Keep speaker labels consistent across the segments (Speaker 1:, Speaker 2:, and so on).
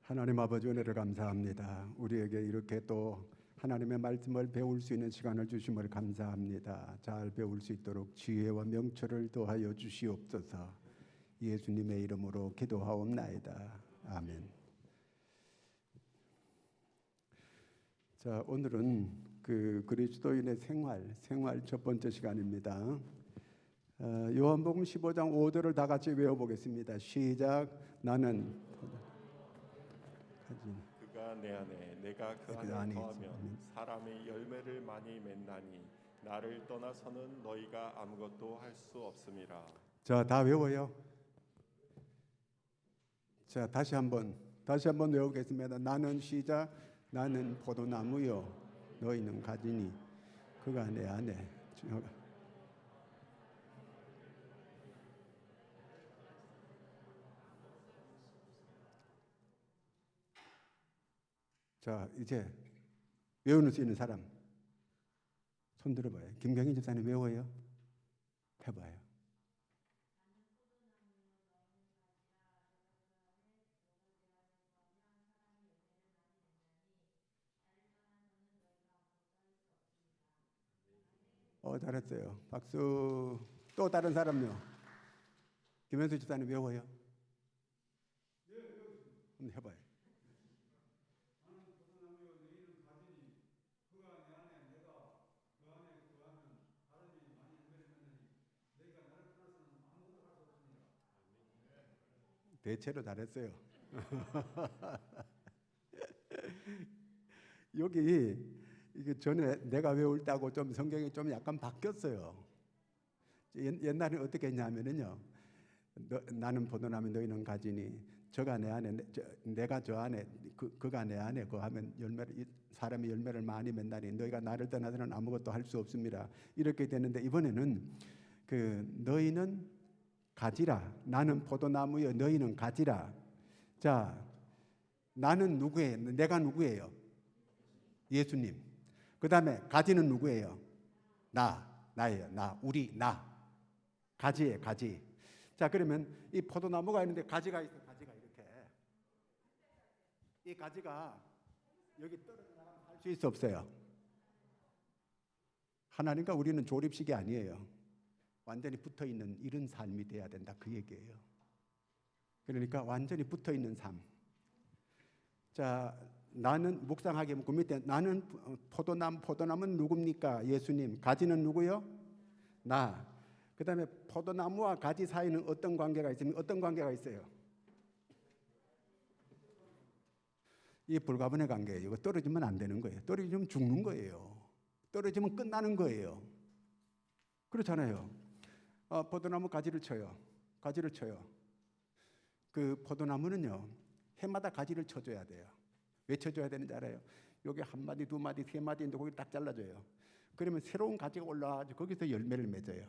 Speaker 1: 하나님 아버지 은혜를 감사합니다. 우리에게 이렇게 또 하나님의 말씀을 배울 수 있는 시간을 주심을 감사합니다. 잘 배울 수 있도록 지혜와 명철을 더하여 주시옵소서. 예수님의 이름으로 기도하옵나이다. 아멘. 자, 오늘은 그리스도인의 생활 첫 번째 시간입니다. 요한복음 15장 5절을 다 같이 외워보겠습니다. 시작. 나는
Speaker 2: 그가 내 안에 내가 그 안에 거하면 사람이 열매를 많이 맺나니 나를 떠나서는 너희가 아무것도 할 수 없음이라.
Speaker 1: 자, 다 외워요. 자, 다시 한번 외우겠습니다. 나는 시작. 나는 포도나무요 너희는 가지니 그가 내 안에. 자, 이제 외우는 수 있는 사람 손 들어봐요. 김경희 집사님 외워요? 해봐요. 잘했어요. 박수. 또 다른 사람요. 김현수 집사님 외워요? 네, 한번 해봐요. 대체로 잘했어요. 여기 이게 전에 내가 외울 때하고 좀 성경이 좀 약간 바뀌었어요. 옛날에 어떻게 했냐면요. 나는 포도나무 너희는 가지니 저가 내 안에 내가 저 안에 그가 내 안에 거하면 사람이 열매를 많이 맺나니 너희가 나를 떠나서는 아무것도 할 수 없습니다. 이렇게 되는데 이번에는 너희는 가지라. 나는 포도나무여 너희는 가지라. 자, 나는 누구예요? 내가 누구예요? 예수님. 그 다음에 가지는 누구예요? 나예요. 나. 가지예요, 가지. 자, 그러면 이 포도나무가 있는데 가지가 있어. 가지가 이렇게. 이 가지가 여기 떨어져 나가면 할 수 있어 없어요? 하나님과 우리는 조립식이 아니에요. 완전히 붙어있는 이런 삶이 돼야 된다, 그 얘기예요. 그러니까 완전히 붙어있는 삶. 자, 나는 묵상하게 묻고 밑에 나는 포도나무는 누굽니까? 예수님. 가지는 누구요? 나. 그 다음에 포도나무와 가지 사이는 어떤 관계가 있습니까? 어떤 관계가 있어요? 이 불가분의 관계예요. 이거 떨어지면 안 되는 거예요. 떨어지면 죽는 거예요. 떨어지면 끝나는 거예요. 그렇잖아요. 포도나무 가지를 쳐요. 그 포도나무는요, 해마다 가지를 쳐줘야 돼요. 왜 쳐줘야 되는지 알아요? 여기 한 마디, 두 마디, 세 마디인데 거기 딱 잘라줘요. 그러면 새로운 가지가 올라와서 거기서 열매를 맺어요.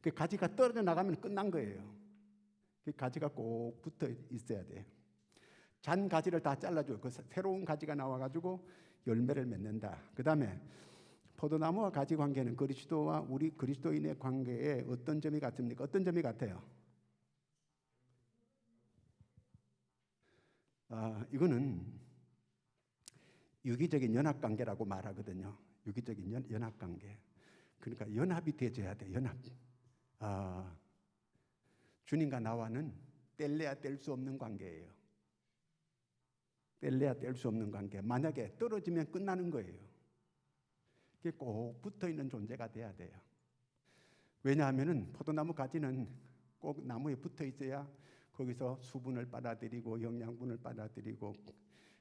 Speaker 1: 그 가지가 떨어져 나가면 끝난 거예요. 그 가지가 꼭 붙어 있어야 돼요. 잔 가지를 다 잘라줘요. 그 새로운 가지가 나와가지고 열매를 맺는다. 그 다음에 포도나무와 가지 관계는 그리스도와 우리 그리스도인의 관계에 어떤 점이 같습니까? 어떤 점이 같아요? 이거는 유기적인 연합관계라고 말하거든요. 유기적인 연합관계. 그러니까 연합이 되어야 돼요. 연합. 주님과 나와는 뗄래야 뗄 수 없는 관계예요. 뗄래야 뗄 수 없는 관계. 만약에 떨어지면 끝나는 거예요. 그게 꼭 붙어있는 존재가 돼야 돼요. 왜냐하면 포도나무 가지는 꼭 나무에 붙어 있어야 거기서 수분을 빨아들이고 영양분을 빨아들이고,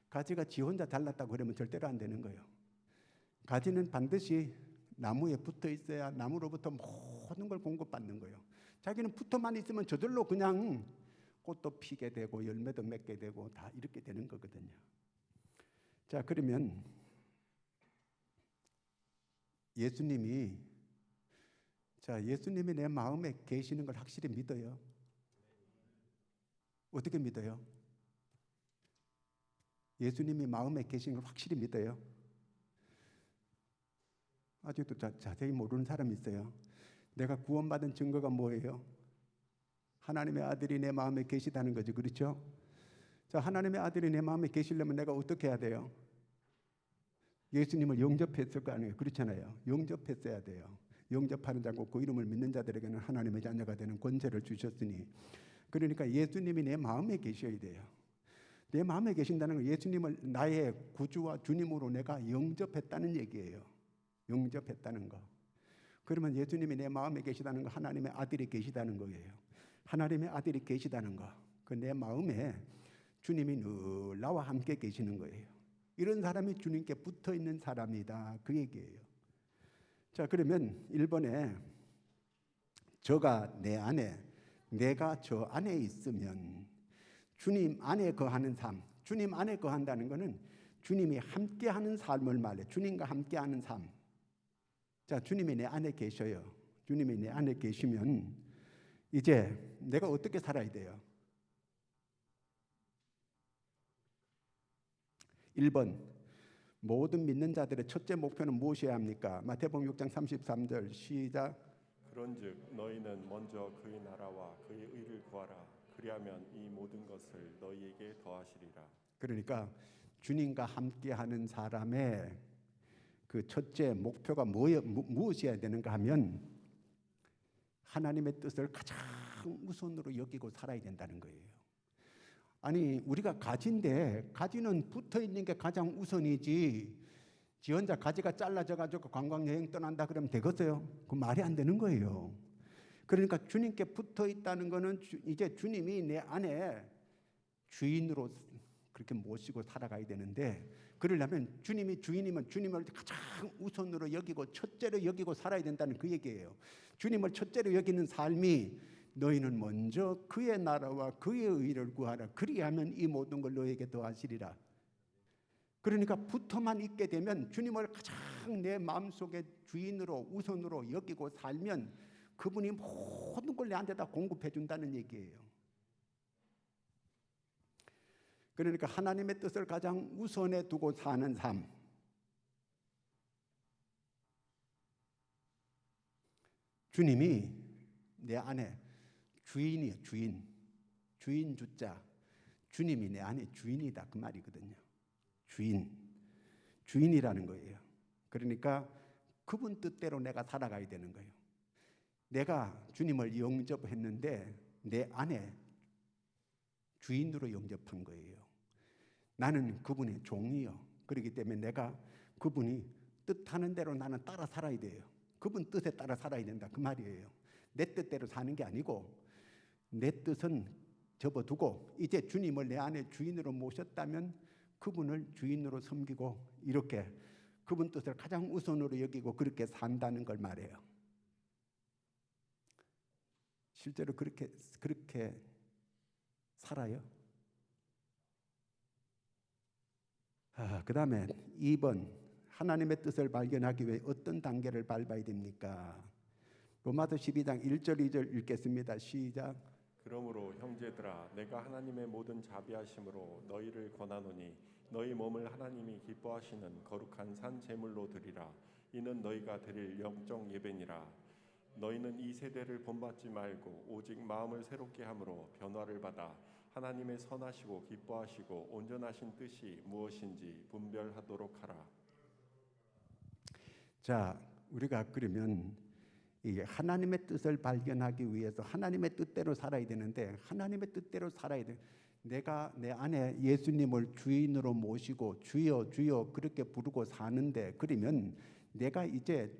Speaker 1: 가지가 지 혼자 잘랐다고 그러면 절대로 안 되는 거예요. 가지는 반드시 나무에 붙어 있어야 나무로부터 모든 걸 공급받는 거예요. 자기는 붙어만 있으면 저절로 그냥 꽃도 피게 되고 열매도 맺게 되고 다 이렇게 되는 거거든요. 자, 그러면 예수님이 내 마음에 계시는 걸 확실히 믿어요? 어떻게 믿어요? 예수님이 마음에 계시는 걸 확실히 믿어요? 아직도 자세히 모르는 사람이 있어요. 내가 구원받은 증거가 뭐예요? 하나님의 아들이 내 마음에 계시다는 거죠. 그렇죠? 자, 하나님의 아들이 내 마음에 계시려면 내가 어떻게 해야 돼요? 예수님을 영접했을 거 아니에요. 그렇잖아요. 영접했어야 돼요. 영접하는 자고 그 이름을 믿는 자들에게는 하나님의 자녀가 되는 권세를 주셨으니, 그러니까 예수님이 내 마음에 계셔야 돼요. 내 마음에 계신다는 건 예수님을 나의 구주와 주님으로 내가 영접했다는 얘기예요. 영접했다는 거. 그러면 예수님이 내 마음에 계시다는 거, 하나님의 아들이 계시다는 거예요. 하나님의 아들이 계시다는 거, 그 내 마음에 주님이 늘 나와 함께 계시는 거예요. 이런 사람이 주님께 붙어 있는 사람이다, 그 얘기예요. 자, 그러면 1번에 저가 내 안에, 내가 저 안에 있으면, 주님 안에 거하는 삶, 주님 안에 거한다는 것은 주님이 함께하는 삶을 말해. 주님과 함께하는 삶. 자, 주님이 내 안에 계셔요. 주님이 내 안에 계시면 이제 내가 어떻게 살아야 돼요? 1번, 모든 믿는 자들의 첫째 목표는 무엇이어야 합니까? 마태복음 6장 33절 시작.
Speaker 2: 그런즉 너희는 먼저 그의 나라와 그의 의를 구하라. 그리하면 이 모든 것을 너희에게 더하시리라.
Speaker 1: 그러니까 주님과 함께하는 사람의 그 첫째 목표가 무엇이어야 되는가 하면 하나님의 뜻을 가장 우선으로 여기고 살아야 된다는 거예요. 아니, 우리가 가지인데 가지는 붙어 있는 게 가장 우선이지, 지 혼자 가지가 잘라져 가지고 관광여행 떠난다 그러면 되겠어요? 그 말이 안 되는 거예요. 그러니까 주님께 붙어 있다는 거는 이제 주님이 내 안에 주인으로 그렇게 모시고 살아가야 되는데, 그러려면 주님이 주인이면 주님을 가장 우선으로 여기고 첫째로 여기고 살아야 된다는 그 얘기예요. 주님을 첫째로 여기는 삶이, 너희는 먼저 그의 나라와 그의 의를 구하라. 그리하면 이 모든 걸 너희에게 더하시리라. 그러니까 붙어만 있게 되면, 주님을 가장 내 마음속에 주인으로 우선으로 여기고 살면 그분이 모든 걸 내한테 다 공급해 준다는 얘기예요. 그러니까 하나님의 뜻을 가장 우선에 두고 사는 삶. 주님이 내 안에 주인이에요. 주인 주자. 주님이 내 안에 주인이다, 그 말이거든요. 주인이라는 거예요. 그러니까 그분 뜻대로 내가 살아가야 되는 거예요. 내가 주님을 영접했는데 내 안에 주인으로 영접한 거예요. 나는 그분의 종이요. 그렇기 때문에 내가 그분이 뜻하는 대로 나는 따라 살아야 돼요. 그분 뜻에 따라 살아야 된다, 그 말이에요. 내 뜻대로 사는 게 아니고, 내 뜻은 접어두고 이제 주님을 내 안에 주인으로 모셨다면 그분을 주인으로 섬기고 이렇게 그분 뜻을 가장 우선으로 여기고 그렇게 산다는 걸 말해요. 실제로 그렇게 살아요. 그 다음에 2번, 하나님의 뜻을 발견하기 위해 어떤 단계를 밟아야 됩니까? 로마서 12장 1절 2절 읽겠습니다. 시작.
Speaker 2: 그러므로 형제들아, 내가 하나님의 모든 자비하심으로 너희를 권하노니 너희 몸을 하나님이 기뻐하시는 거룩한 산 제물로 드리라. 이는 너희가 드릴 영적 예배니라. 너희는 이 세대를 본받지 말고 오직 마음을 새롭게 함으로 변화를 받아 하나님의 선하시고 기뻐하시고 온전하신 뜻이 무엇인지 분별하도록 하라.
Speaker 1: 자, 우리가 그러면 이게 하나님의 뜻을 발견하기 위해서 하나님의 뜻대로 살아야 되는데, 하나님의 뜻대로 살아야 돼. 내가 내 안에 예수님을 주인으로 모시고 주여 주여 그렇게 부르고 사는데, 그러면 내가 이제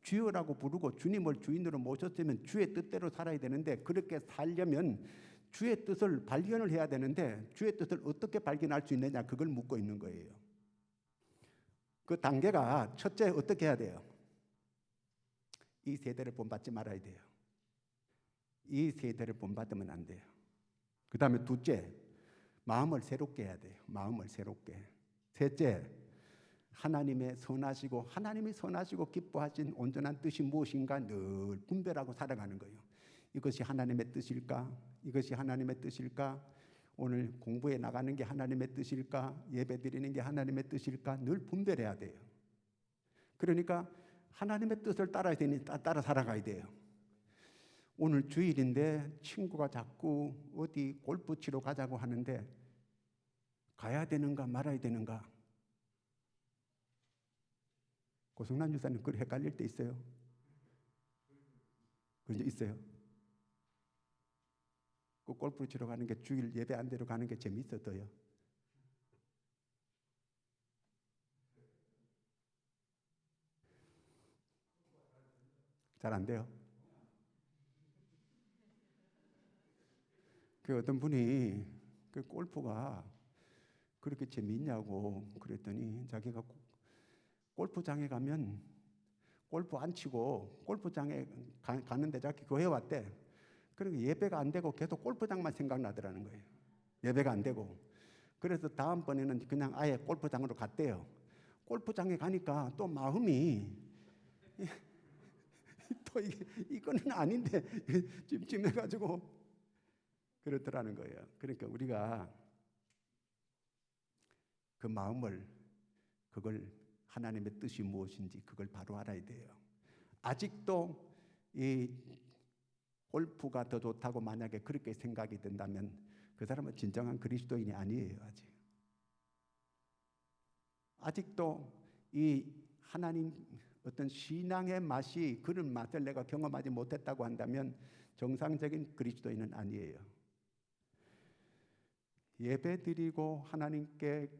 Speaker 1: 주여라고 부르고 주님을 주인으로 모셨으면 주의 뜻대로 살아야 되는데, 그렇게 살려면 주의 뜻을 발견을 해야 되는데, 주의 뜻을 어떻게 발견할 수 있느냐, 그걸 묻고 있는 거예요. 그 단계가 첫째, 어떻게 해야 돼요? 이 세대를 본받지 말아야 돼요. 이 세대를 본받으면 안 돼요. 그 다음에 둘째, 마음을 새롭게 해야 돼요. 마음을 새롭게. 셋째, 하나님이 선하시고 기뻐하신 온전한 뜻이 무엇인가 늘 분별하고 살아가는 거예요. 이것이 하나님의 뜻일까? 이것이 하나님의 뜻일까? 오늘 공부에 나가는 게 하나님의 뜻일까? 예배 드리는 게 하나님의 뜻일까? 늘 분별해야 돼요. 그러니까 하나님의 뜻을 따라야 되니 따라 살아가야 돼요. 오늘 주일인데 친구가 자꾸 어디 골프 치러 가자고 하는데 가야 되는가 말아야 되는가? 고성남 유사님 그걸 헷갈릴 때 있어요? 그런 적 있어요? 그 골프 치러 가는 게 주일 예배 안 되러 가는 게 재미있었어요. 잘 안 돼요. 그 어떤 분이 그 골프가 그렇게 재미있냐고 그랬더니 자기가 골프장에 가면 골프 안 치고 골프장에 가는데 자기 교회 왔대. 그리고 예배가 안 되고 계속 골프장만 생각나더라는 거예요. 예배가 안 되고. 그래서 다음번에는 그냥 아예 골프장으로 갔대요. 골프장에 가니까 또 마음이 또 이거는 아닌데 찜찜해가지고 그렇더라는 거예요. 그러니까 우리가 그 마음을 그걸 하나님의 뜻이 무엇인지 그걸 바로 알아야 돼요. 아직도 이 골프가 더 좋다고 만약에 그렇게 생각이 든다면 그 사람은 진정한 그리스도인이 아니에요. 아직도 이 하나님 어떤 신앙의 맛이 그런 맛을 내가 경험하지 못했다고 한다면 정상적인 그리스도인은 아니에요. 예배 드리고 하나님께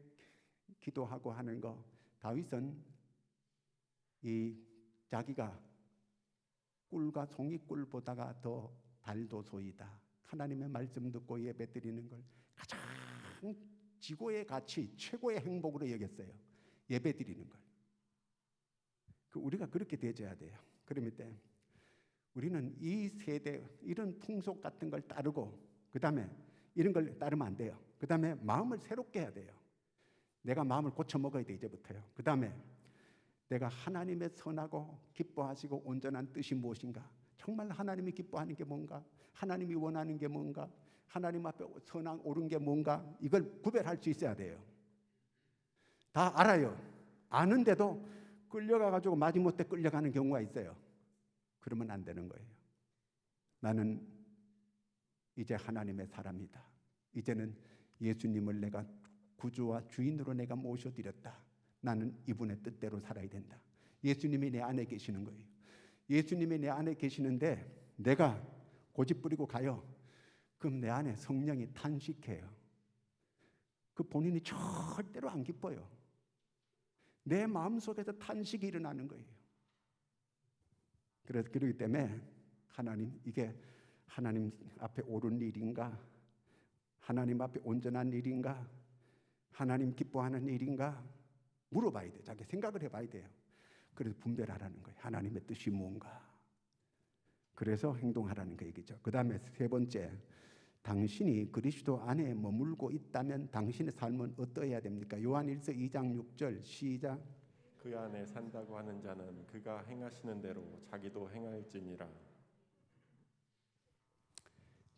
Speaker 1: 기도하고 하는 거, 다윗은 이 자기가 꿀과 송이꿀보다가 더 달도소이다. 하나님의 말씀 듣고 예배 드리는 걸 가장 지고의 가치, 최고의 행복으로 여겼어요. 예배 드리는 걸. 우리가 그렇게 되어야 돼요. 그러면 때 우리는 이 세대 이런 풍속 같은 걸 따르고 그 다음에 이런 걸 따르면 안 돼요. 그 다음에 마음을 새롭게 해야 돼요. 내가 마음을 고쳐 먹어야 돼 이제부터요. 그 다음에 내가 하나님의 선하고 기뻐하시고 온전한 뜻이 무엇인가? 정말 하나님이 기뻐하는 게 뭔가? 하나님이 원하는 게 뭔가? 하나님 앞에 선한 옳은 게 뭔가? 이걸 구별할 수 있어야 돼요. 다 알아요. 아는데도 끌려가가지고 마지못해 끌려가는 경우가 있어요. 그러면 안 되는 거예요. 나는 이제 하나님의 사람이다. 이제는 예수님을 내가 구주와 주인으로 내가 모셔드렸다. 나는 이분의 뜻대로 살아야 된다. 예수님이 내 안에 계시는 거예요. 예수님이 내 안에 계시는데 내가 고집부리고 가요. 그럼 내 안에 성령이 탄식해요. 그 본인이 절대로 안 기뻐요. 내 마음속에서 탄식이 일어나는 거예요. 그래서 그렇기 때문에 하나님, 이게 하나님 앞에 옳은 일인가? 하나님 앞에 온전한 일인가? 하나님 기뻐하는 일인가? 물어봐야 돼요. 자기 생각을 해봐야 돼요. 그래서 분별하라는 거예요. 하나님의 뜻이 뭔가. 그래서 행동하라는 거 얘기죠. 그 다음에 세 번째, 당신이 그리스도 안에 머물고 있다면 당신의 삶은 어떠해야 됩니까? 요한일서 2장 6절 시작.
Speaker 2: 그 안에 산다고 하는 자는 그가 행하시는 대로 자기도 행할지니라.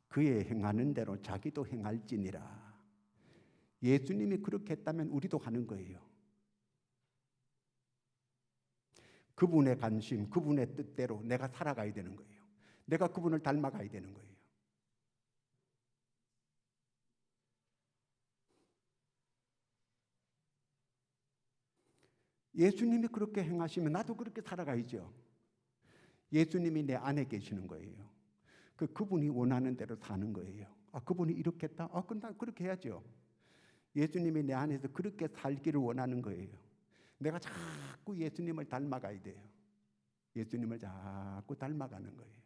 Speaker 1: 그의 행하는 대로 자기도 행할지니라. 예수님이 그렇게 했다면 우리도 하는 거예요. 그분의 관심, 그분의 뜻대로 내가 살아가야 되는 거예요. 내가 그분을 닮아가야 되는 거예요. 예수님이 그렇게 행하시면 나도 그렇게 살아가야죠. 예수님이 내 안에 계시는 거예요. 그분이 원하는 대로 사는 거예요. 그분이 이렇게 했다? 그럼 난 그렇게 해야죠. 예수님이 내 안에서 그렇게 살기를 원하는 거예요. 내가 자꾸 예수님을 닮아가야 돼요. 예수님을 자꾸 닮아가는 거예요.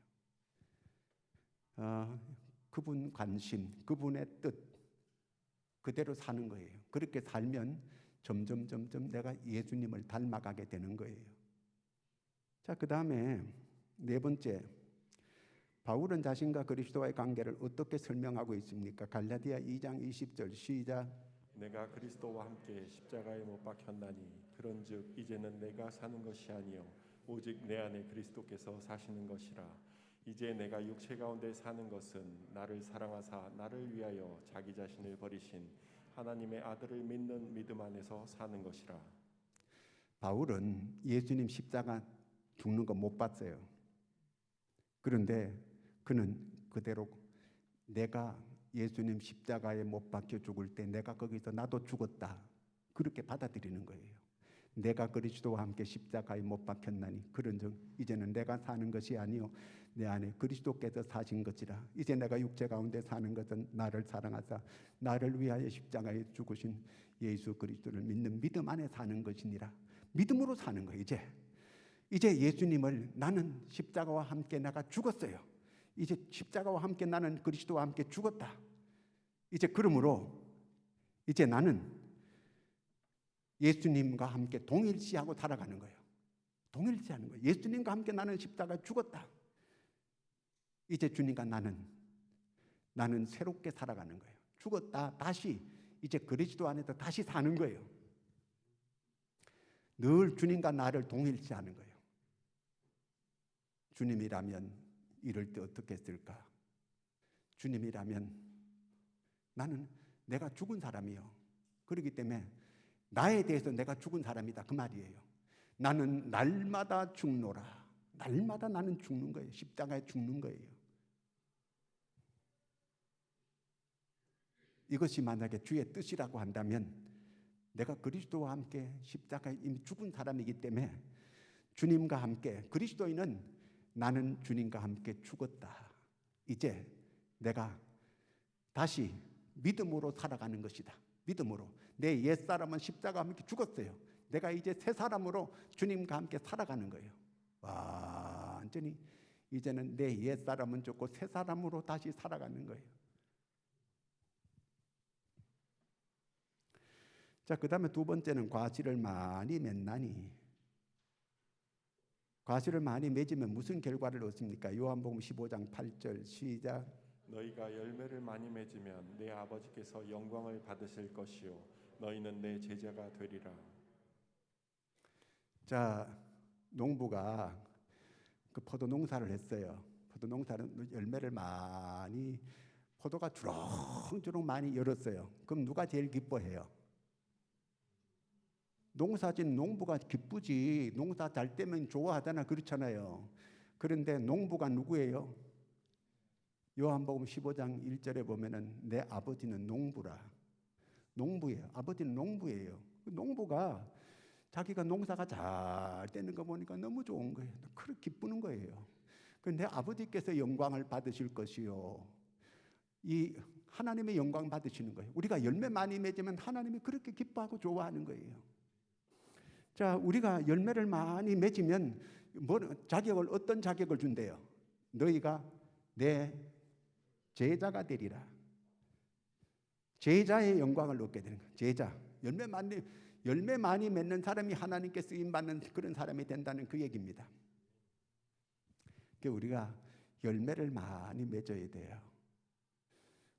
Speaker 1: 그분 관심, 그분의 뜻 그대로 사는 거예요. 그렇게 살면 점점 내가 예수님을 닮아가게 되는 거예요. 자, 그 다음에 네 번째, 바울은 자신과 그리스도와의 관계를 어떻게 설명하고 있습니까? 갈라디아 2장 20절 시작.
Speaker 2: 내가 그리스도와 함께 십자가에 못 박혔나니 그런즉 이제는 내가 사는 것이 아니요 오직 내 안에 그리스도께서 사시는 것이라. 이제 내가 육체 가운데 사는 것은 나를 사랑하사 나를 위하여 자기 자신을 버리신 하나님의 아들을 믿는 믿음 안에서 사는 것이라.
Speaker 1: 바울은 예수님 십자가 죽는 거 못 봤어요. 그런데 그는 그대로 내가 예수님 십자가에 못 박혀 죽을 때 내가 거기서 나도 죽었다. 그렇게 받아들이는 거예요. 내가 그리스도와 함께 십자가에 못 박혔나니 그런즉 이제는 내가 사는 것이 아니요 내 안에 그리스도께서 사신 것이라. 이제 내가 육체 가운데 사는 것은 나를 사랑하사 나를 위하여 십자가에 죽으신 예수 그리스도를 믿는 믿음 안에 사는 것이니라. 믿음으로 사는 거예요. 이제 예수님을 나는 십자가와 함께 내가 죽었어요. 이제 십자가와 함께 나는 그리스도와 함께 죽었다. 이제 그러므로 이제 나는 예수님과 함께 동일시하고 살아가는 거예요. 동일시하는 거예요. 예수님과 함께 나는 십자가에 죽었다. 이제 주님과 나는 새롭게 살아가는 거예요. 죽었다. 다시 이제 그리스도 안에서 다시 사는 거예요. 늘 주님과 나를 동일시하는 거예요. 주님이라면 이럴 때 어떻게 했을까? 주님이라면 나는 내가 죽은 사람이요. 그렇기 때문에 나에 대해서 내가 죽은 사람이다. 그 말이에요. 나는 날마다 죽노라. 날마다 나는 죽는 거예요. 십자가에 죽는 거예요. 이것이 만약에 주의 뜻이라고 한다면 내가 그리스도와 함께 십자가에 이미 죽은 사람이기 때문에 주님과 함께 그리스도인은 나는 주님과 함께 죽었다. 이제 내가 다시 믿음으로 살아가는 것이다. 믿음으로. 내 옛사람은 십자가와 함께 죽었어요. 내가 이제 새 사람으로 주님과 함께 살아가는 거예요. 완전히 이제는 내 옛사람은 죽고 새 사람으로 다시 살아가는 거예요. 자, 그 다음에 두 번째는 과실을 많이 맺나니. 과실을 많이 맺으면 무슨 결과를 얻습니까? 요한복음 15장 8절 시작.
Speaker 2: 너희가 열매를 많이 맺으면 내 아버지께서 영광을 받으실 것이요 너희는 내 제자가 되리라. 자,
Speaker 1: 농부가 그 포도 농사를 했어요. 포도 농사는 열매를 많이 포도가 주렁주렁 많이 열었어요. 그럼 누가 제일 기뻐해요? 농사진 농부가 기쁘지. 농사 잘 되면 좋아하잖아. 그렇잖아요. 그런데 농부가 누구예요? 요한복음 15장 1절에 보면은 내 아버지는 농부라. 농부예요. 아버지는 농부예요. 농부가 자기가 농사가 잘 되는 거 보니까 너무 좋은 거예요. 그렇게 기쁘는 거예요. 내 아버지께서 영광을 받으실 것이요. 이 하나님의 영광 받으시는 거예요. 우리가 열매 많이 맺으면 하나님이 그렇게 기뻐하고 좋아하는 거예요. 자, 우리가 열매를 많이 맺으면 자격을 어떤 자격을 준대요? 너희가 내 제자가 되리라. 제자의 영광을 얻게 되는 거예요. 제자. 열매 많이 맺는 사람이 하나님께 쓰임 받는 그런 사람이 된다는 그 얘기입니다. 그러니까 우리가 열매를 많이 맺어야 돼요.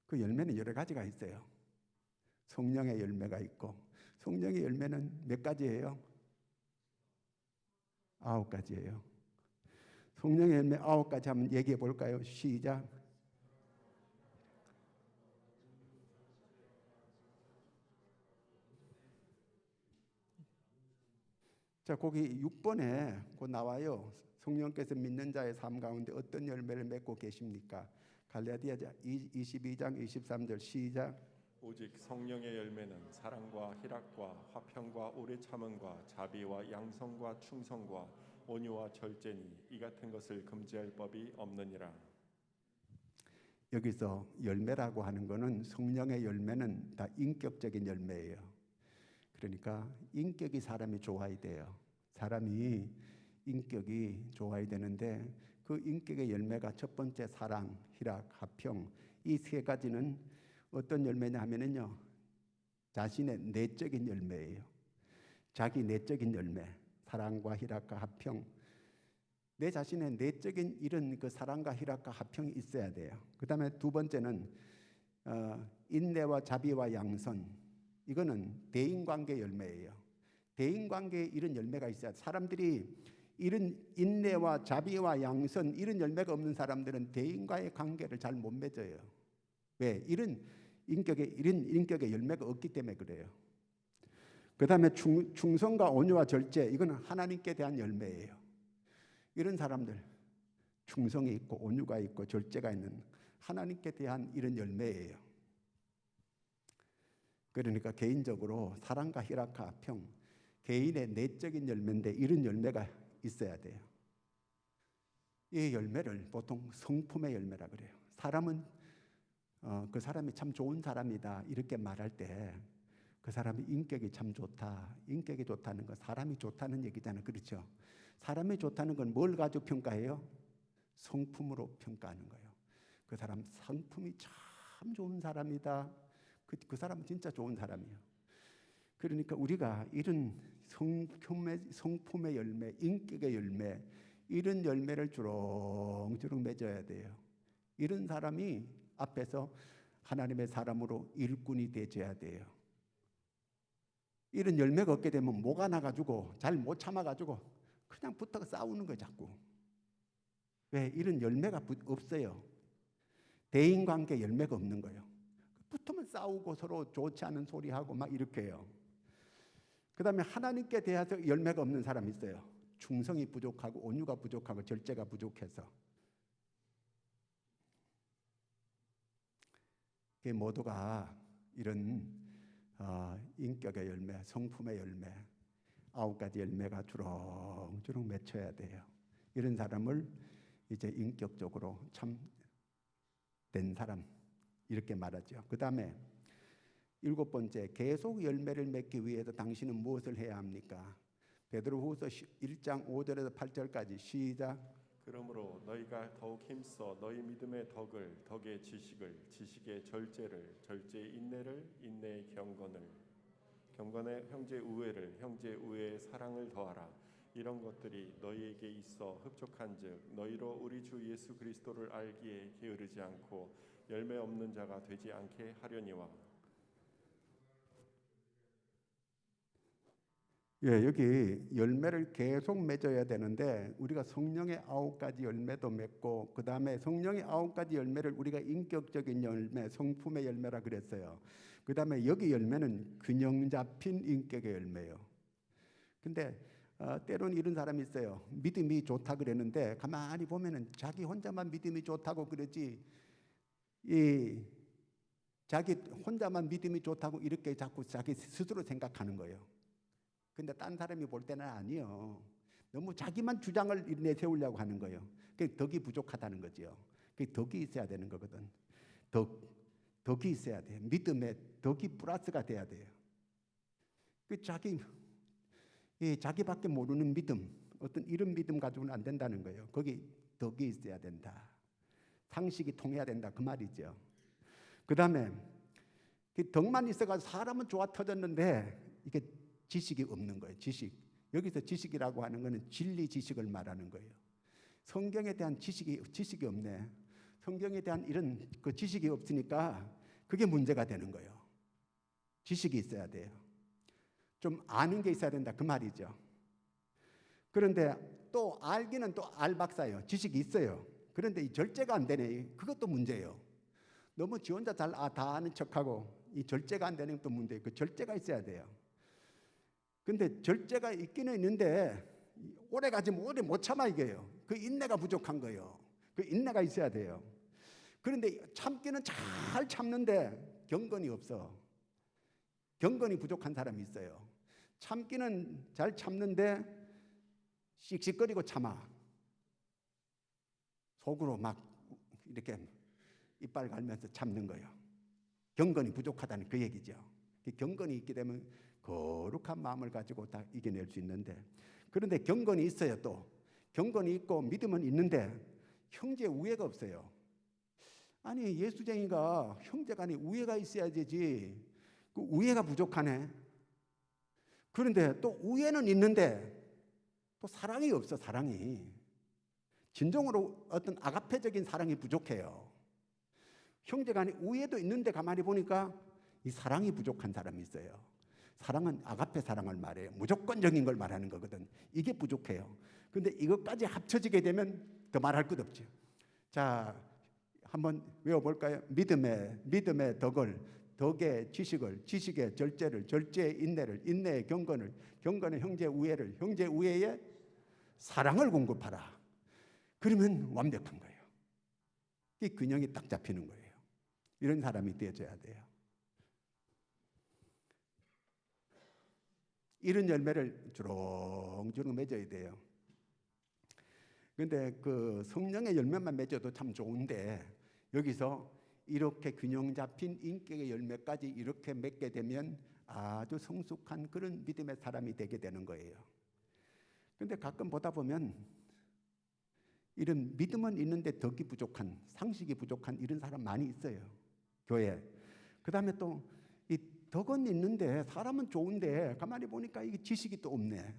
Speaker 1: 그 열매는 여러 가지가 있어요. 성령의 열매가 있고, 성령의 열매는 몇 가지예요? 9가지예요. 성령의 열매 9가지 한번 얘기해 볼까요? 시작. 자, 거기 6번에 나와요. 성령께서 믿는 자의 삶 가운데 어떤 열매를 맺고 계십니까? 갈라디아 22장 23절 시작.
Speaker 2: 오직 성령의 열매는 사랑과 희락과 화평과 오래 참음과 자비와 양성과 충성과 온유와 절제니 이 같은 것을 금지할 법이 없느니라.
Speaker 1: 여기서 열매라고 하는 것은 성령의 열매는 다 인격적인 열매예요. 그러니까 인격이 사람이 좋아야 돼요. 사람이 인격이 좋아야 되는데 그 인격의 열매가 첫 번째 사랑, 희락, 화평 이 세 가지는 어떤 열매냐 하면은요. 자신의 내적인 열매예요. 자기 내적인 열매. 사랑과 희락과 화평. 내 자신의 내적인 이런 그 사랑과 희락과 화평이 있어야 돼요. 그다음에 두 번째는 인내와 자비와 양선. 이거는 대인관계 열매예요. 대인관계에 이런 열매가 있어야 돼요. 사람들이 이런 인내와 자비와 양선 이런 열매가 없는 사람들은 대인과의 관계를 잘 못 맺어요. 왜? 이런 인격의 열매가 없기 때문에 그래요. 그 다음에 충성과 온유와 절제 이거는 하나님께 대한 열매예요. 이런 사람들 충성이 있고 온유가 있고 절제가 있는 하나님께 대한 이런 열매예요. 그러니까 개인적으로 사랑과 희락과 평, 개인의 내적인 열매인데 이런 열매가 있어야 돼요. 이 열매를 보통 성품의 열매라 그래요. 사람은 그 사람이 참 좋은 사람이다 이렇게 말할 때 그 사람이 인격이 참 좋다. 인격이 좋다는 건 사람이 좋다는 얘기잖아요. 그렇죠? 사람이 좋다는 건 뭘 가지고 평가해요? 성품으로 평가하는 거예요. 그 사람 성품이 참 좋은 사람이다. 그 사람은 진짜 좋은 사람이에요. 그러니까 우리가 이런 성품의 열매, 인격의 열매, 이런 열매를 주렁주렁 맺어야 돼요. 이런 사람이 앞에서 하나님의 사람으로 일꾼이 되어야 돼요. 이런 열매가 없게 되면 뭐가 나가지고 잘 못 참아가지고 그냥 붙어서 싸우는 거예요. 자꾸. 왜? 이런 열매가 없어요. 대인관계 열매가 없는 거예요. 붙으면 싸우고 서로 좋지 않은 소리하고 막 이렇게 해요. 그 다음에 하나님께 대해서 열매가 없는 사람이 있어요. 충성이 부족하고 온유가 부족하고 절제가 부족해서. 그 모두가 이런 인격의 열매, 성품의 열매, 9가지 열매가 주렁주렁 맺혀야 돼요. 이런 사람을 이제 인격적으로 참 된 사람 이렇게 말하죠. 그 다음에 7번째, 계속 열매를 맺기 위해서 당신은 무엇을 해야 합니까? 베드로후서 1장 5절에서 8절까지 시작.
Speaker 2: 그러므로 너희가 더욱 힘써 너희 믿음의 덕을, 덕의 지식을, 지식의 절제를, 절제의 인내를, 인내의 경건을, 경건의 형제 우애를, 형제 우애의 사랑을 더하라. 이런 것들이 너희에게 있어 흡족한즉 너희로 우리 주 예수 그리스도를 알기에 게으르지 않고 열매 없는 자가 되지 않게 하려니와.
Speaker 1: 예, 여기 열매를 계속 맺어야 되는데 우리가 성령의 9가지 열매도 맺고 그 다음에 성령의 9가지 열매를 우리가 인격적인 열매, 성품의 열매라 그랬어요. 그 다음에 여기 열매는 균형 잡힌 인격의 열매예요. 근데 때로는 이런 사람이 있어요. 믿음이 좋다 그랬는데 가만히 보면은 자기 혼자만 믿음이 좋다고 그러지 자기 혼자만 믿음이 좋다고 이렇게 자꾸 자기 스스로 생각하는 거예요. 근데 딴 사람이 볼 때는 아니요. 너무 자기만 주장을 내세우려고 하는 거예요. 그 덕이 부족하다는 거죠. 그 덕이 있어야 되는 거거든. 덕이 있어야 돼. 믿음에 덕이 플러스가 돼야 돼요. 그 자기밖에 모르는 믿음, 어떤 이런 믿음 가지고는 안 된다는 거예요. 거기 덕이 있어야 된다. 상식이 통해야 된다 그 말이죠. 그 다음에 그 덕만 있어가지고 사람은 좋아 터졌는데 이게 지식이 없는 거예요. 지식. 여기서 지식이라고 하는 것은 진리 지식을 말하는 거예요. 성경에 대한 지식이 없네. 성경에 대한 이런 그 지식이 없으니까 그게 문제가 되는 거예요. 지식이 있어야 돼요. 좀 아는 게 있어야 된다 그 말이죠. 그런데 또 알기는 또 알박사예요. 지식이 있어요. 그런데 이 절제가 안 되네. 그것도 문제예요. 너무 지 혼자 다 아는 척하고 이 절제가 안 되는 것도 문제예요. 그 절제가 있어야 돼요. 근데 절제가 있기는 있는데 오래 가지면 오래 못 참아 이게요. 그 인내가 부족한 거예요. 그 인내가 있어야 돼요. 그런데 참기는 잘 참는데 경건이 없어. 경건이 부족한 사람이 있어요. 참기는 잘 참는데 씩씩거리고 참아. 속으로 막 이렇게 이빨 갈면서 참는 거예요. 경건이 부족하다는 그 얘기죠. 경건이 있게 되면 거룩한 마음을 가지고 다 이겨낼 수 있는데, 그런데 경건이 있어요. 또 경건이 있고 믿음은 있는데 형제 우애가 없어요. 아니 예수쟁이가 형제간에 우애가 있어야 되지. 그 우애가 부족하네. 그런데 또 우애는 있는데 또 사랑이 없어. 사랑이 진정으로 어떤 아가페적인 사랑이 부족해요. 형제간에 우애도 있는데 가만히 보니까 이 사랑이 부족한 사람이 있어요. 사랑은 아가페 사랑을 말해요. 무조건적인 걸 말하는 거거든. 이게 부족해요. 근데 이것까지 합쳐지게 되면 더 말할 것 없죠. 자, 한번 외워볼까요? 믿음의 덕을, 덕의 지식을, 지식의 절제를, 절제의 인내를, 인내의 경건을, 경건의 형제 우애를, 형제 우애의 사랑을 공급하라. 그러면 완벽한 거예요. 이 균형이 딱 잡히는 거예요. 이런 사람이 되어줘야 돼요. 이런 열매를 주렁주렁 맺어야 돼요. 근데 그 성령의 열매만 맺어도 참 좋은데 여기서 이렇게 균형 잡힌 인격의 열매까지 이렇게 맺게 되면 아주 성숙한 그런 믿음의 사람이 되게 되는 거예요. 근데 가끔 보다 보면 이런 믿음은 있는데 덕이 부족한, 상식이 부족한 이런 사람 많이 있어요. 교회에. 그 다음에 또 이 덕은 있는데 사람은 좋은데 가만히 보니까 이게 지식이 또 없네.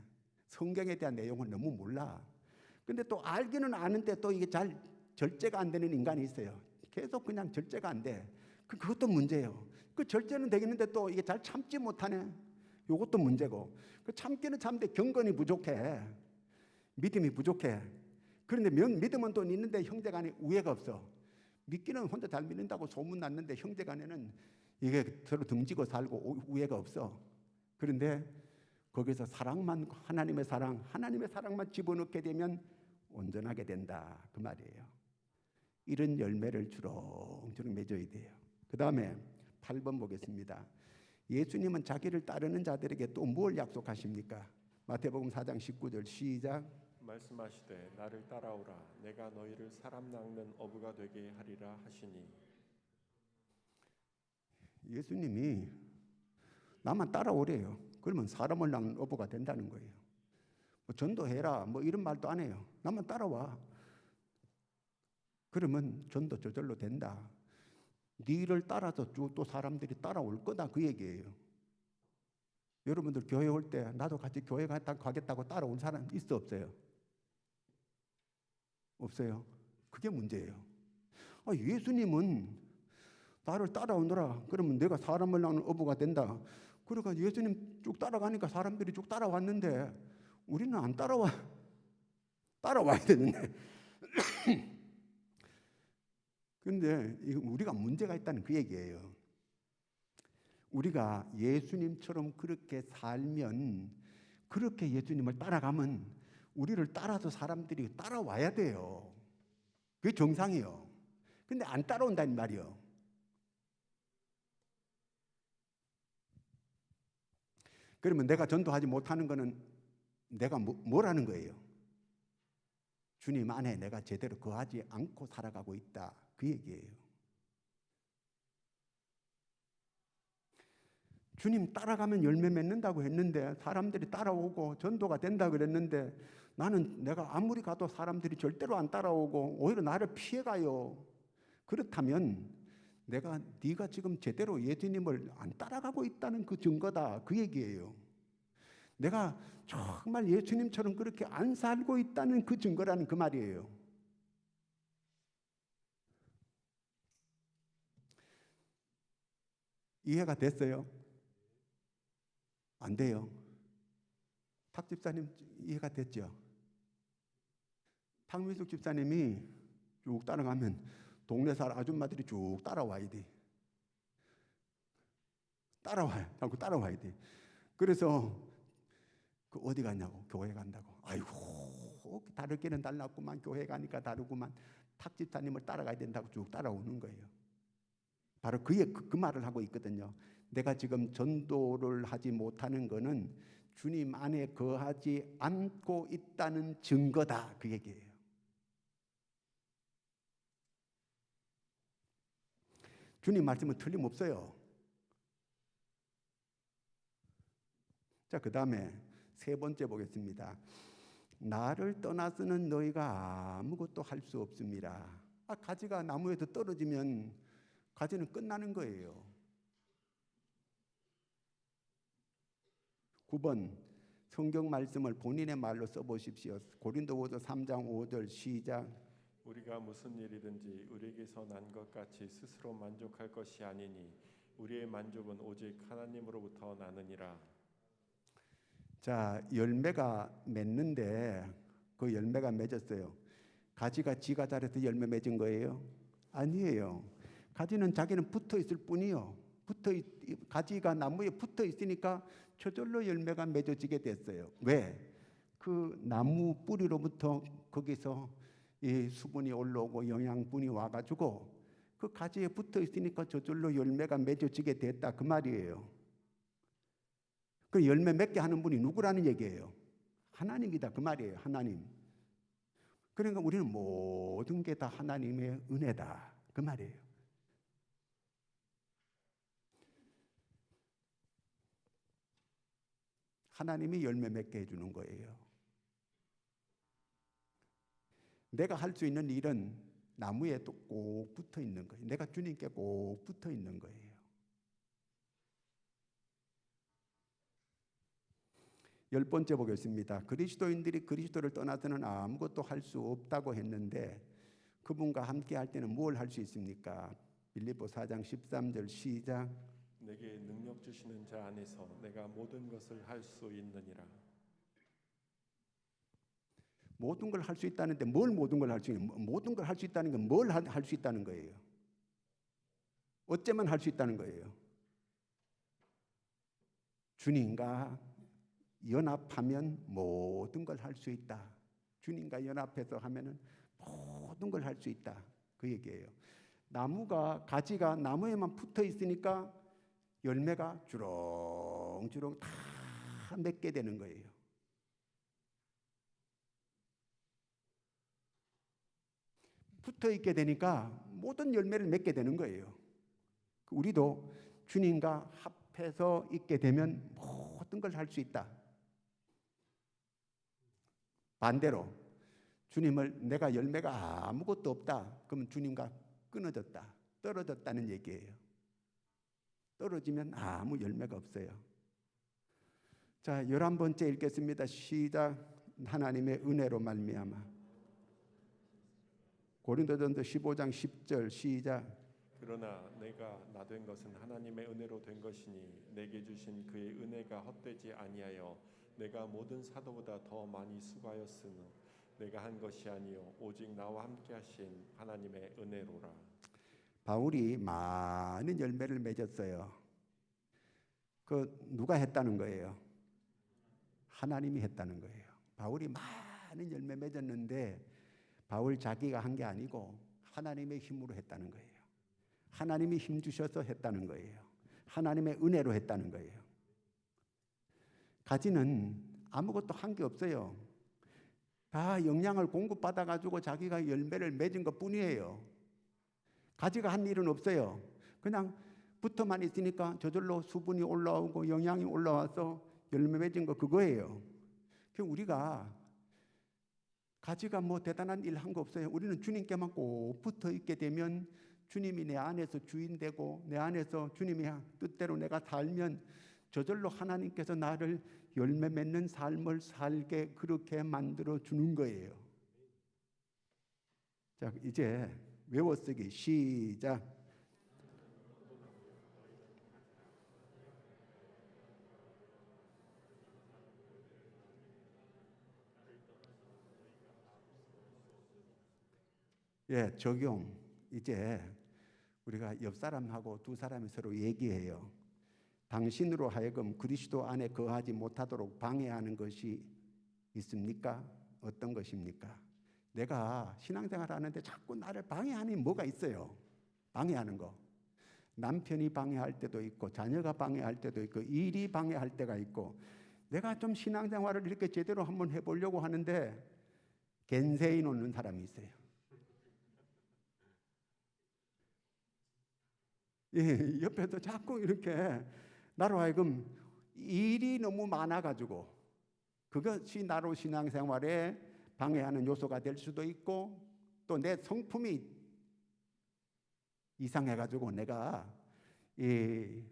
Speaker 1: 성경에 대한 내용을 너무 몰라. 근데 또 알기는 아는데 또 이게 잘 절제가 안 되는 인간이 있어요. 계속 그냥 절제가 안 돼. 그것도 문제예요. 그 절제는 되겠는데 또 이게 잘 참지 못하네. 이것도 문제고. 그 참기는 참는데 경건이 부족해. 믿음이 부족해. 그런데 믿음은 또 있는데 형제간에 우애가 없어. 믿기는 혼자 잘 믿는다고 소문났는데 형제간에는 이게 서로 등지고 살고 우애가 없어. 그런데 거기서 사랑만, 하나님의 사랑만 집어넣게 되면 온전하게 된다. 그 말이에요. 이런 열매를 주렁주렁 맺어야 돼요. 그 다음에 8번 보겠습니다. 예수님은 자기를 따르는 자들에게 또 뭘 약속하십니까? 마태복음 4장 19절 시작.
Speaker 2: 말씀하시되 나를 따라오라 내가 너희를 사람 낚는 어부가 되게 하리라 하시니.
Speaker 1: 예수님이 나만 따라오래요. 그러면 사람을 낚는 어부가 된다는 거예요. 뭐 전도해라 뭐 이런 말도 안 해요. 나만 따라와. 그러면 전도 저절로 된다. 네를 따라서 또 사람들이 따라올 거다 그 얘기예요. 여러분들 교회 올 때 나도 같이 교회 가겠다고 따라올 사람 있어 없어요? 없어요. 그게 문제예요. 예수님은 나를 따라오너라. 그러면 내가 사람을 낳는 어부가 된다. 그러니까 예수님 쭉 따라가니까 사람들이 쭉 따라왔는데 우리는 안 따라와. 따라와야 되는데. 그런데 우리가 문제가 있다는 그 얘기예요. 우리가 예수님처럼 그렇게 살면, 그렇게 예수님을 따라가면 우리를 따라서 사람들이 따라와야 돼요. 그게 정상이에요. 근데 안 따라온다는 말이에요. 그러면 내가 전도하지 못하는 거는 내가 뭐라는 거예요? 주님 안에 내가 제대로 거하지 않고 살아가고 있다. 그 얘기예요. 주님 따라가면 열매 맺는다고 했는데 사람들이 따라오고 전도가 된다고 그랬는데 나는 내가 아무리 가도 사람들이 절대로 안 따라오고 오히려 나를 피해가요. 그렇다면 네가 지금 제대로 예수님을 안 따라가고 있다는 그 증거다. 그 얘기예요. 내가 정말 예수님처럼 그렇게 안 살고 있다는 그 증거라는 그 말이에요. 이해가 됐어요? 안 돼요. 탁 집사님 이해가 됐죠? 탁민숙 집사님이 쭉 따라가면 동네 살 아줌마들이 쭉 따라와야 돼. 따라와야 돼. 그래서 그 어디 가냐고, 교회 간다고. 아이고, 다르게는 달랐구만. 교회 가니까 다르구만. 탁 집사님을 따라가야 된다고 쭉 따라오는 거예요. 바로 그 말을 하고 있거든요. 내가 지금 전도를 하지 못하는 거는 주님 안에 거하지 않고 있다는 증거다. 그 얘기예요. 주님 말씀은 틀림없어요. 자, 그 다음에 세 번째 보겠습니다. 나를 떠나서는 너희가 아무것도 할 수 없습니다. 가지가 나무에서 떨어지면 가지는 끝나는 거예요. 9번 성경 말씀을 본인의 말로 써보십시오. 고린도후서 3장 5절 시작.
Speaker 2: 우리가 무슨 일이든지 우리에게서 난 것 같이 스스로 만족할 것이 아니니 우리의 만족은 오직 하나님으로부터 나느니라.
Speaker 1: 자, 열매가 맺는데 그 열매가 맺었어요. 가지가 지가 자라서 열매 맺은 거예요? 아니에요. 가지는 자기는 붙어 있을 뿐이요. 가지가 나무에 붙어 있으니까 저절로 열매가 맺어지게 됐어요. 왜? 그 나무 뿌리로부터 거기서 이 수분이 올라오고 영양분이 와가지고 그 가지에 붙어 있으니까 저절로 열매가 맺어지게 됐다 그 말이에요. 그 열매 맺게 하는 분이 누구라는 얘기예요? 하나님이다 그 말이에요. 하나님. 그러니까 우리는 모든 게 다 하나님의 은혜다 그 말이에요. 하나님이 열매 맺게 해주는 거예요. 내가 할 수 있는 일은 나무에 또 꼭 붙어 있는 거예요. 내가 주님께 꼭 붙어 있는 거예요. 열 번째 보겠습니다. 그리스도인들이 그리스도를 떠나서는 아무것도 할 수 없다고 했는데 그분과 함께 할 때는 뭘 할 수 있습니까? 빌립보 4장 13절 시작.
Speaker 2: 내게 능력 주시는 자 안에서 내가 모든 것을 할 수 있느니라.
Speaker 1: 모든 걸 할 수 있다는데 뭘 모든 걸 할 수 있는? 모든 걸 할 수 있다는 건 뭘 할 수 있다는 거예요? 어째만 할 수 있다는 거예요? 주님과 연합하면 모든 걸 할 수 있다. 주님과 연합해서 하면은 모든 걸 할 수 있다. 그 얘기예요. 나무가 가지가 나무에만 붙어 있으니까 열매가 주렁주렁 다 맺게 되는 거예요. 붙어 있게 되니까 모든 열매를 맺게 되는 거예요. 우리도 주님과 합해서 있게 되면 모든 걸 할 수 있다. 반대로 주님을 내가 열매가 아무것도 없다. 그러면 주님과 끊어졌다. 떨어졌다는 얘기예요. 떨어지면 아무 열매가 없어요. 자, 11번째 읽겠습니다. 시작. 하나님의 은혜로 말미암아. 고린도전서 15장 10절 시작.
Speaker 2: 그러나 내가 나 된 것은 하나님의 은혜로 된 것이니 내게 주신 그의 은혜가 헛되지 아니하여 내가 모든 사도보다 더 많이 수고하였으므 내가 한 것이 아니요 오직 나와 함께 하신 하나님의 은혜로라.
Speaker 1: 바울이 많은 열매를 맺었어요. 그 누가 했다는 거예요? 하나님이 했다는 거예요. 바울이 많은 열매 맺었는데 바울 자기가 한 게 아니고 하나님의 힘으로 했다는 거예요. 하나님이 힘 주셔서 했다는 거예요. 하나님의 은혜로 했다는 거예요. 가지는 아무것도 한 게 없어요. 다 영양을 공급받아 가지고 자기가 열매를 맺은 것뿐이에요. 가지가 한 일은 없어요. 그냥 붙어만 있으니까 저절로 수분이 올라오고 영양이 올라와서 열매 맺은 거 그거예요. 우리가 가지가 뭐 대단한 일 한 거 없어요. 우리는 주님께만 꼭 붙어 있게 되면 주님이 내 안에서 주인 되고 내 안에서 주님의 뜻대로 내가 살면 저절로 하나님께서 나를 열매 맺는 삶을 살게 그렇게 만들어 주는 거예요. 자, 이제 외워쓰기 시작. 예, 적용. 이제 우리가 옆 사람하고 두 사람이 서로 얘기해요. 당신으로 하여금 그리스도 안에 거하지 못하도록 방해하는 것이 있습니까? 어떤 것입니까? 내가 신앙생활 하는데 자꾸 나를 방해하는 뭐가 있어요. 방해하는 거. 남편이 방해할 때도 있고 자녀가 방해할 때도 있고 일이 방해할 때가 있고 내가 좀 신앙생활을 이렇게 제대로 한번 해보려고 하는데 겐세이 놓는 사람이 있어요. 예, 옆에서 자꾸 이렇게 나로 하여금 일이 너무 많아가지고 그것이 나로 신앙생활에 방해하는 요소가 될 수도 있고 또 내 성품이 이상해가지고 내가 이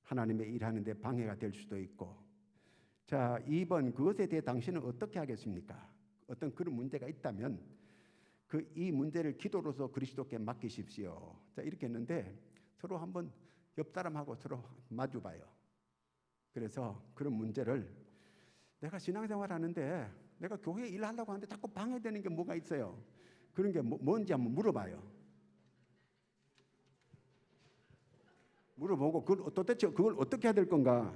Speaker 1: 하나님의 일하는데 방해가 될 수도 있고. 자, 2번 그것에 대해 당신은 어떻게 하겠습니까? 어떤 그런 문제가 있다면 이 문제를 기도로서 그리스도께 맡기십시오. 자, 이렇게 했는데 서로 한번 옆 사람하고 서로 마주봐요. 그래서 그런 문제를 내가 신앙생활 하는데 내가 교회에 일하려고 하는데 자꾸 방해되는 게 뭐가 있어요. 그런 게 뭔지 한번 물어봐요. 물어보고 그걸 도대체 그걸 어떻게 해야 될 건가.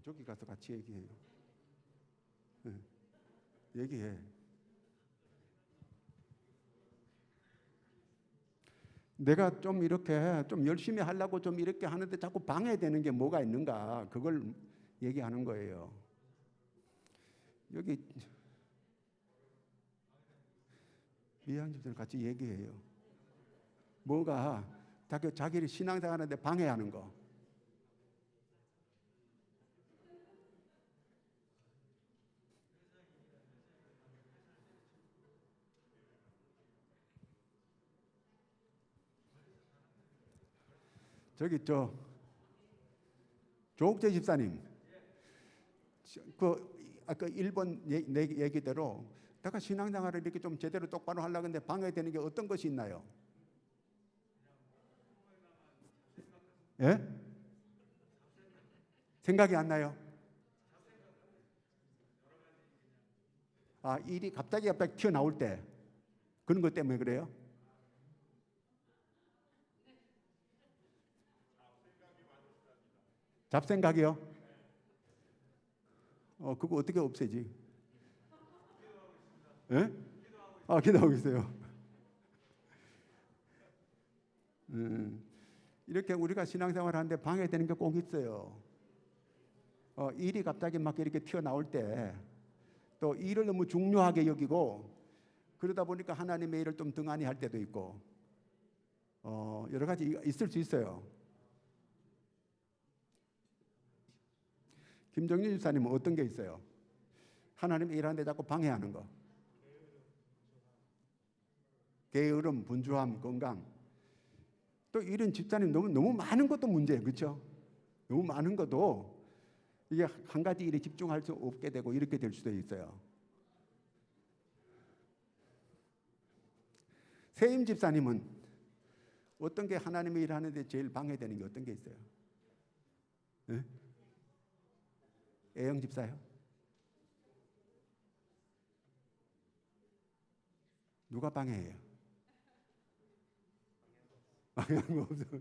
Speaker 1: 저기 가서 같이 얘기해요. 네. 얘기해. 내가 좀 이렇게 좀 열심히 하려고 좀 이렇게 하는데 자꾸 방해되는 게 뭐가 있는가? 그걸 얘기하는 거예요. 여기 미양 집사님 같이 얘기해요. 뭐가 자기를 신앙생활하는데 방해하는 거. 저기 조옥재 집사님, 아까 1번 내 얘기대로 내가 신앙생활을 이렇게 좀 제대로 똑바로 하려고 하는데 방해되는 게 어떤 것이 있나요? 예? 생각이 안 나요? 아, 일이 갑자기 튀어나올 때 그런 것 때문에 그래요? 잡생각이요? 그거 어떻게 없애지? 예? 아, 기도하고 있어요. 이렇게 우리가 신앙생활 하는데 방해되는 게 꼭 있어요. 일이 갑자기 막 이렇게 튀어나올 때 또 일을 너무 중요하게 여기고 그러다 보니까 하나님의 일을 좀 등한히 할 때도 있고 여러 가지 있을 수 있어요. 김정윤 집사님은 어떤 게 있어요? 하나님의 일하는데 자꾸 방해하는 거. 게으름, 분주함, 건강. 또 이런 집사님 너무 많은 것도 문제예요. 그렇죠? 너무 많은 것도 이게 한 가지 일에 집중할 수 없게 되고 이렇게 될 수도 있어요. 세임 집사님은 어떤 게 하나님의 일 하는데 제일 방해되는 게 어떤 게 있어요? 네? 애영 집사요? 누가 방해해요? 방해하는 거 없어요.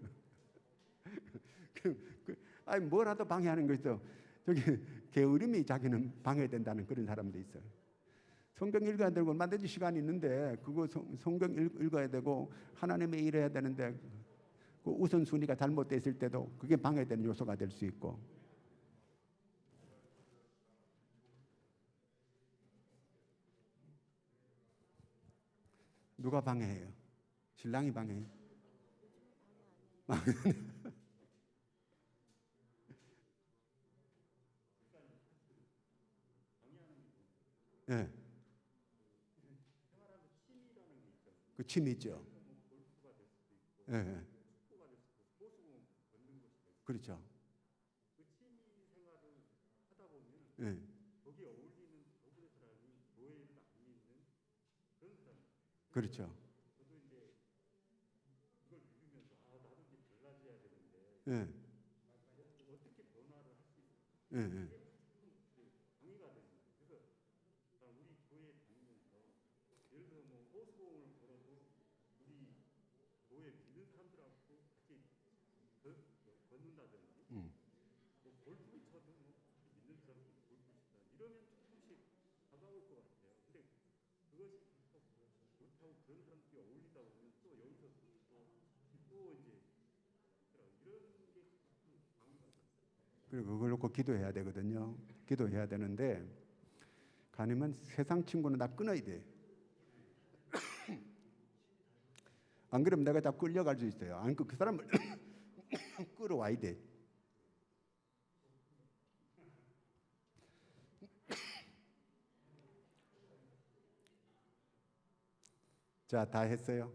Speaker 1: 아니 뭐라도 방해하는 거 있어. 저기 게으름이 자기는 방해된다는 그런 사람도 있어요. 성경 읽어야 되고 얼마든지 시간이 있는데 그거 성경 읽어야 되고 하나님의 일해야 되는데 그 우선순위가 잘못됐을 때도 그게 방해되는 요소가 될 수 있고. 누가 방해해요? 신랑이 방해해요? 예. 그 취미 있죠. 예, 예. 그렇죠. 예. 그렇죠. 예. 예, 예. 음. 그리고 그걸 놓고 기도해야 되거든요. 기도해야 되는데 가능하면 세상 친구는 다 끊어야 돼. 안 그러면 내가 다 끌려갈 수 있어요. 안 그 사람을 끌어와야 돼. 자, 다 했어요.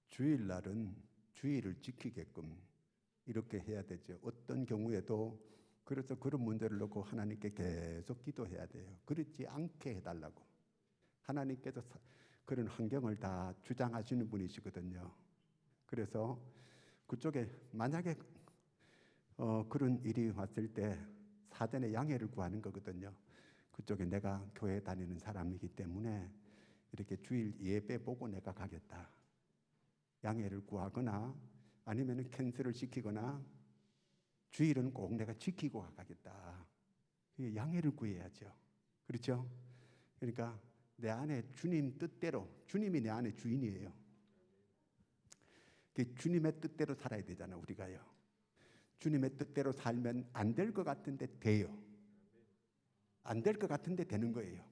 Speaker 1: 주일날은 주일을 지키게끔 이렇게 해야 되죠. 어떤 경우에도 그래서 그런 문제를 놓고 하나님께 계속 기도해야 돼요. 그렇지 않게 해달라고. 하나님께서 그런 환경을 다 주장하시는 분이시거든요. 그래서 그쪽에 만약에 그런 일이 왔을 때 사전에 양해를 구하는 거거든요. 그쪽에 내가 교회 다니는 사람이기 때문에 이렇게 주일 예배 보고 내가 가겠다. 양해를 구하거나 아니면 캔슬을 시키거나 주일은 꼭 내가 지키고 가겠다. 양해를 구해야죠. 그렇죠? 그러니까 내 안에 주님 뜻대로, 주님이 내 안에 주인이에요. 주님의 뜻대로 살아야 되잖아, 우리가요. 주님의 뜻대로 살면 안 될 것 같은데 돼요. 안 될 것 같은데 되는 거예요.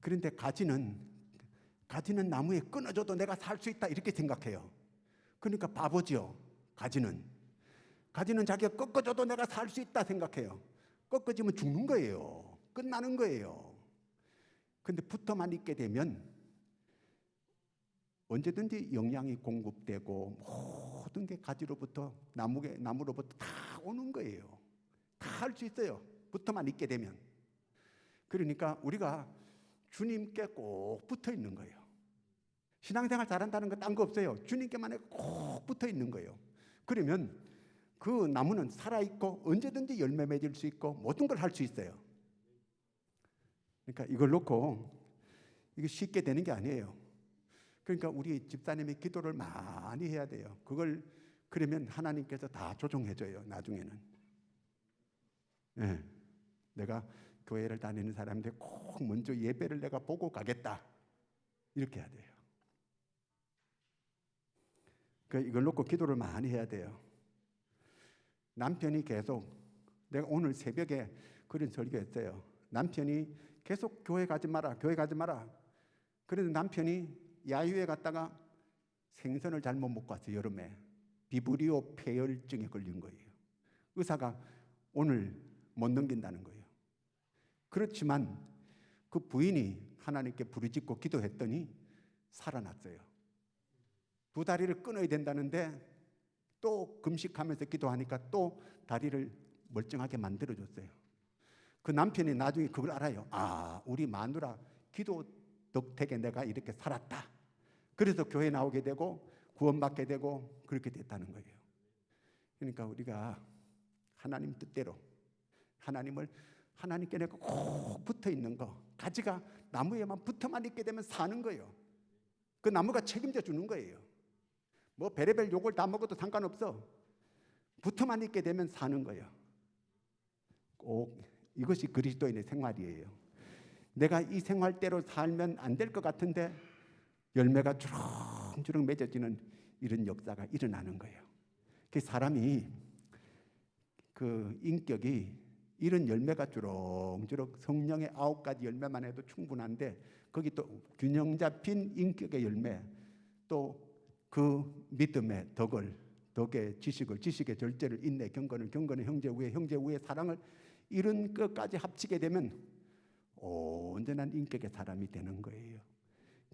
Speaker 1: 그런데 가지는 나무에 끊어져도 내가 살 수 있다 이렇게 생각해요. 그러니까 바보죠. 가지는 자기가 꺾어져도 내가 살 수 있다 생각해요. 꺾어지면 죽는 거예요. 끝나는 거예요. 근데 붙어만 있게 되면 언제든지 영양이 공급되고 모든 게 가지로부터 나무로부터 다 오는 거예요. 다 할 수 있어요. 붙어만 있게 되면. 그러니까 우리가 주님께 꼭 붙어 있는 거예요. 신앙생활 잘한다는 거 딴 거 없어요. 주님께만 꼭 붙어 있는 거예요. 그러면 그 나무는 살아있고 언제든지 열매 맺을 수 있고 모든 걸 할 수 있어요. 그러니까 이걸 놓고 이게 쉽게 되는 게 아니에요. 그러니까 우리 집사님이 기도를 많이 해야 돼요. 그러면 하나님께서 다 조정해줘요. 나중에는. 네. 내가 교회를 다니는 사람인데 꼭 먼저 예배를 내가 보고 가겠다. 이렇게 해야 돼요. 그러니까 이걸 놓고 기도를 많이 해야 돼요. 남편이 계속 내가 오늘 새벽에 그런 설교했어요. 남편이 계속 교회 가지 마라. 그래서 남편이 야유회 갔다가 생선을 잘못 먹고 왔어요. 여름에. 비브리오 폐혈증에 걸린 거예요. 의사가 오늘 못 넘긴다는 거예요. 그렇지만 그 부인이 하나님께 부르짖고 기도했더니 살아났어요. 2다리를 끊어야 된다는데 또 금식하면서 기도하니까 또 다리를 멀쩡하게 만들어줬어요. 그 남편이 나중에 그걸 알아요. 우리 마누라 기도 덕택에 내가 이렇게 살았다. 그래서 교회 나오게 되고 구원받게 되고 그렇게 됐다는 거예요. 그러니까 우리가 하나님 뜻대로 하나님께 내가 꼭 붙어 있는 거, 가지가 나무에만 붙어만 있게 되면 사는 거예요. 그 나무가 책임져 주는 거예요. 뭐 별의별 욕을 다 먹어도 상관없어. 붙어만 있게 되면 사는 거예요. 꼭 이것이 그리스도인의 생활이에요. 내가 이 생활대로 살면 안 될 것 같은데 열매가 주렁주렁 맺어지는 이런 역사가 일어나는 거예요. 그 사람이 그 인격이 이런 열매가 주렁주렁 성령의 9가지 열매만 해도 충분한데 거기 또 균형 잡힌 인격의 열매, 또 그 믿음의 덕의 지식의 절제를, 인내, 경건을, 형제 우애 사랑을, 이런 것까지 합치게 되면 온전한 인격의 사람이 되는 거예요.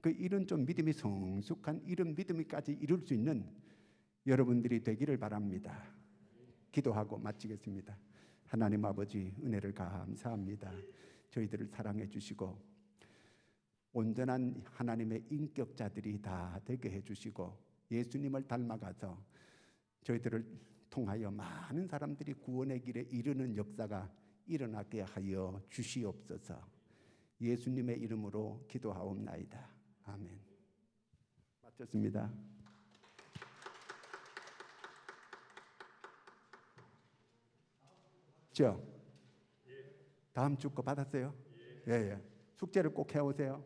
Speaker 1: 이런 좀 믿음이 성숙한 이런 믿음까지 이룰 수 있는 여러분들이 되기를 바랍니다. 기도하고 마치겠습니다. 하나님 아버지, 은혜를 감사합니다. 저희들을 사랑해 주시고 온전한 하나님의 인격자들이 다 되게 해주시고 예수님을 닮아가서 저희들을 통하여 많은 사람들이 구원의 길에 이르는 역사가 일어나게 하여 주시옵소서. 예수님의 이름으로 기도하옵나이다. 아멘. 마쳤습니다. 다음 주 거 받았어요? 예. 숙제를 꼭 해오세요.